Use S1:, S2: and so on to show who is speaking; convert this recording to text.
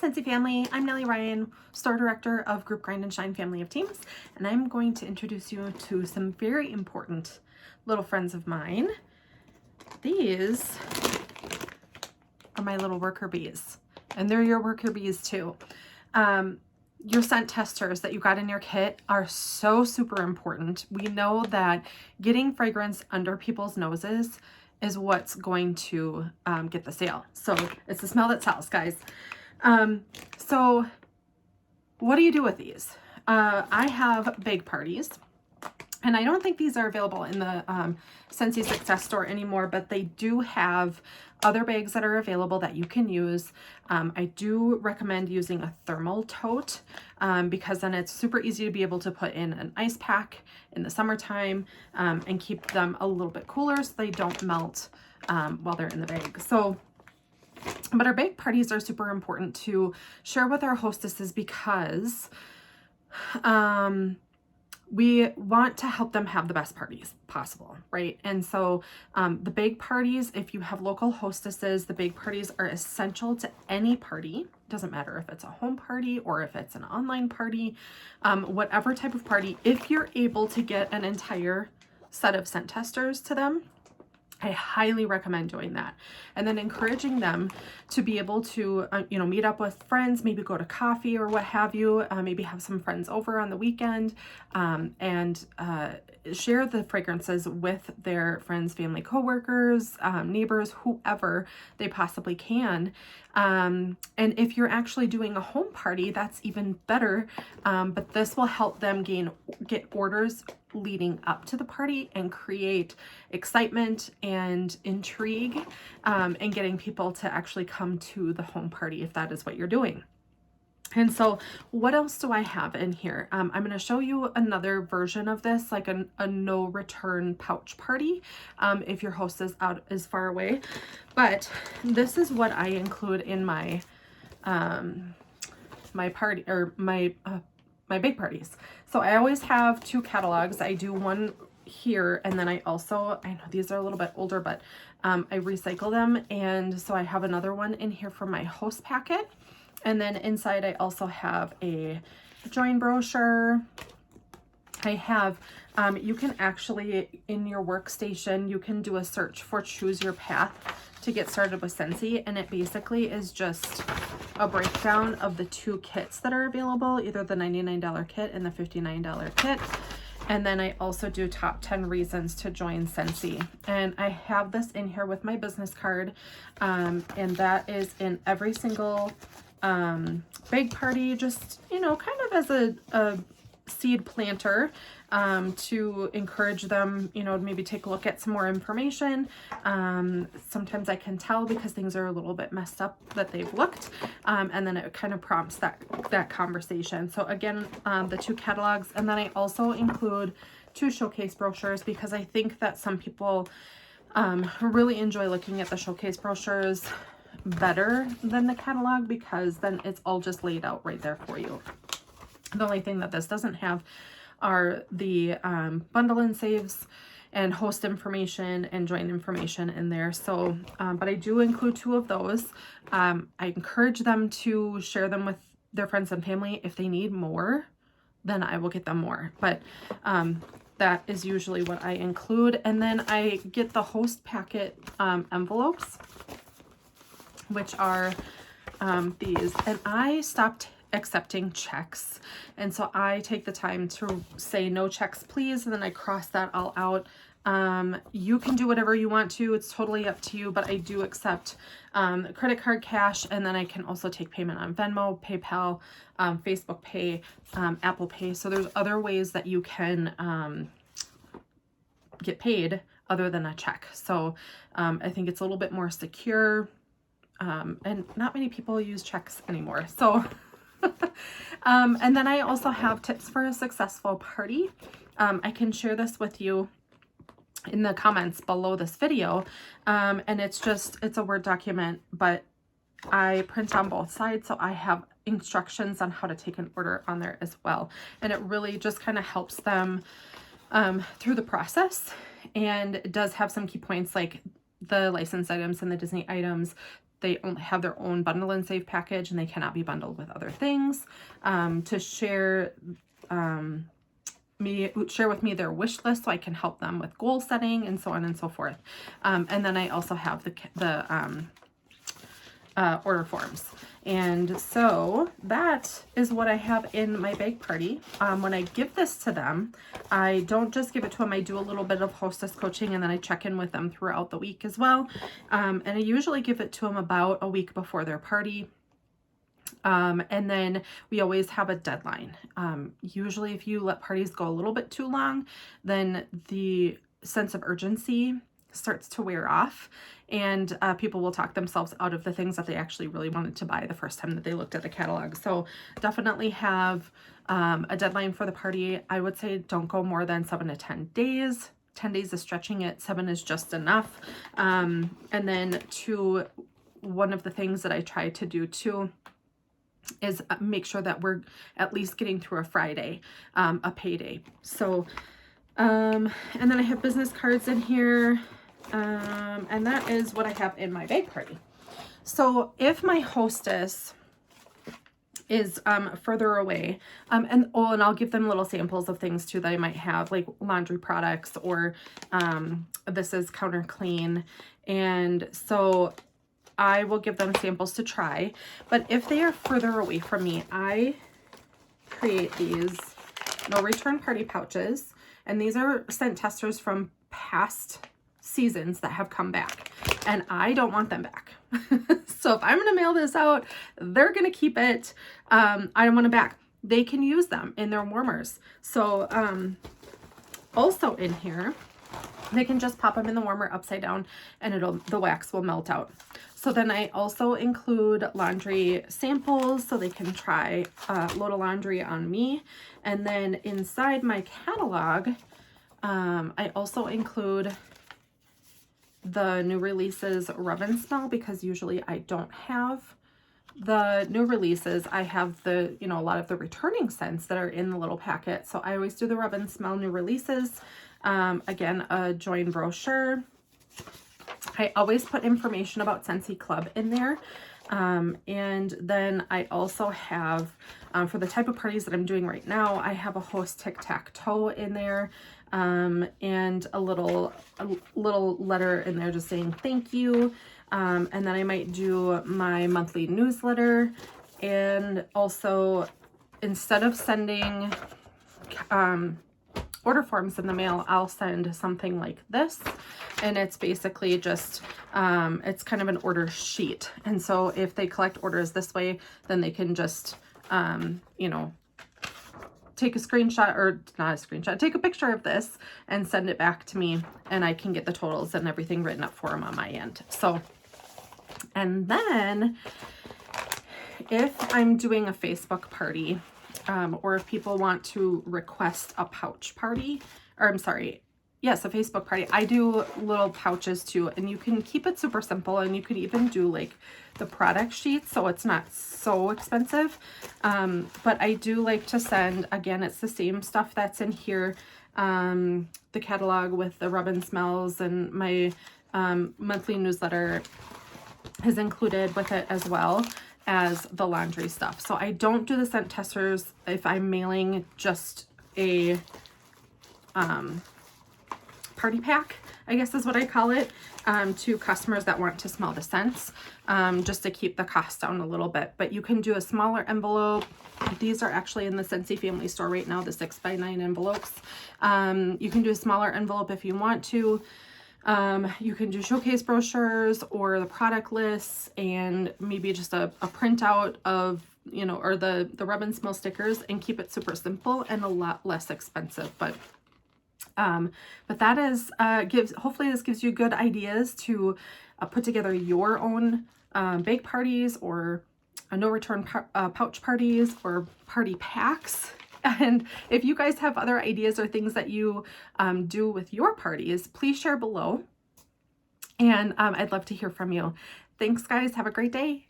S1: Hi Scentsy family, I'm Nellie Ryan, store director of Group Grind and Shine Family of Teams, and I'm going to introduce you to some very important little friends of mine. These are my little worker bees, and they're your worker bees too. Your scent testers that you got in your kit are so super important. We know that getting fragrance under people's noses is what's going to get the sale. So it's the smell that sells, guys. So what do you do with these? I have bake parties, and I don't think these are available in the Scentsy Success store anymore, but they do have other bags that are available that you can use. I do recommend using a thermal tote because then it's super easy to be able to put in an ice pack in the summertime and keep them a little bit cooler so they don't melt while they're in the bag. But our bake parties are super important to share with our hostesses because we want to help them have the best parties possible, right? And so the bake parties, if you have local hostesses, the bake parties are essential to any party. Doesn't matter if it's a home party or if it's an online party, whatever type of party. If you're able to get an entire set of scent testers to them, I highly recommend doing that. And then encouraging them to be able to, meet up with friends, maybe go to coffee or what have you, maybe have some friends over on the weekend and share the fragrances with their friends, family, coworkers, neighbors, whoever they possibly can. And if you're actually doing a home party, that's even better. But this will help them get orders leading up to the party and create excitement and intrigue and getting people to actually come to the home party if that is what you're doing. And so what else do I have in here? I'm going to show you another version of this, like a no return pouch party if your host is far away. But this is what I include in my my party or my bake parties. So I always have two catalogs. I do one here, and then I know these are a little bit older, but I recycle them, and so I have another one in here for my host packet. And then inside I also have a join brochure. I have you can actually, in your workstation, you can do a search for Choose Your Path to get started with Scentsy, and it basically is just a breakdown of the two kits that are available, either the $99 kit and the $59 kit. And then I also do top 10 reasons to join Scentsy. And I have this in here with my business card, and that is in every single bake party, just, kind of as a seed planter to encourage them, maybe take a look at some more information. Sometimes I can tell because things are a little bit messed up that they've looked, and then it kind of prompts that conversation. So again, the two catalogs, and then I also include two showcase brochures because I think that some people really enjoy looking at the showcase brochures better than the catalog because then it's all just laid out right there for you. The only thing that this doesn't have are the bundle and saves and host information and join information in there. So, but I do include two of those. I encourage them to share them with their friends and family. If they need more, then I will get them more. But that is usually what I include. And then I get the host packet envelopes, which are these. And I stopped accepting checks, and so I take the time to say no checks please, and then I cross that all out. You can do whatever you want to, it's totally up to you, but I do accept credit card, cash, and then I can also take payment on Venmo, PayPal, Facebook Pay, Apple Pay. So there's other ways that you can get paid other than a check. So I think it's a little bit more secure, and not many people use checks anymore. So and then I also have tips for a successful party. I can share this with you in the comments below this video. And it's a Word document, but I print on both sides. So I have instructions on how to take an order on there as well. And it really just kind of helps them through the process. And it does have some key points like the licensed items and the Disney items, they only have their own bundle and save package and they cannot be bundled with other things. To share with me their wish list so I can help them with goal setting and so on and so forth. And then I also have the order forms. And so that is what I have in my bake party. When I give this to them, I don't just give it to them. I do a little bit of hostess coaching and then I check in with them throughout the week as well. And I usually give it to them about a week before their party. And then we always have a deadline. Usually if you let parties go a little bit too long, then the sense of urgency starts to wear off, and people will talk themselves out of the things that they actually really wanted to buy the first time that they looked at the catalog. So definitely have a deadline for the party. I would say don't go more than 7 to 10 days. 10 days is stretching it. 7 is just enough. And then one of the things that I try to do too is make sure that we're at least getting through a Friday, a payday. So, and then I have business cards in here. And that is what I have in my bake party. So if my hostess is further away, and I'll give them little samples of things too that I might have, like laundry products, or this is Counter Clean, and so I will give them samples to try. But if they are further away from me, I create these no return party pouches, and these are scent testers from past seasons that have come back, and I don't want them back. So if I'm gonna mail this out, they're gonna keep it. I don't want it back. They can use them in their warmers. So also in here, they can just pop them in the warmer upside down and the wax will melt out. So then I also include laundry samples so they can try a load of laundry on me. And then inside my catalog, I also include the new releases rub and smell, because usually I don't have the new releases. I have a lot of the returning scents that are in the little packet. So I always do the rub and smell new releases. Again, a join brochure. I always put information about Scentsy Club in there. And then I also have, for the type of parties that I'm doing right now, I have a host tic-tac-toe in there, and a little letter in there just saying thank you. And then I might do my monthly newsletter, and also instead of sending order forms in the mail, I'll send something like this, and it's basically just it's kind of an order sheet. And so if they collect orders this way, then they can just take a screenshot, or not a screenshot, take a picture of this and send it back to me, and I can get the totals and everything written up for them on my end. So, and then if I'm doing a Facebook party, or if people want to request a pouch party, or I'm sorry, yes, a Facebook party, I do little pouches too, and you can keep it super simple, and you could even do like the product sheets so it's not so expensive. But I do like to send, again, it's the same stuff that's in here, the catalog with the rub and smells, and my monthly newsletter is included with it, as well as the laundry stuff. So I don't do the scent testers if I'm mailing just a party pack, I guess is what I call it, to customers that want to smell the scents, just to keep the cost down a little bit. But you can do a smaller envelope. These are actually in the Scentsy Family Store right now, the 6x9 envelopes. You can do a smaller envelope if you want to. You can do showcase brochures or the product lists, and maybe just a printout of, or the rub and smell stickers, and keep it super simple and a lot less expensive. But that is, hopefully this gives you good ideas to put together your own bake parties, or no return pouch parties, or party packs. And if you guys have other ideas or things that you do with your parties, please share below. And I'd love to hear from you. Thanks, guys. Have a great day.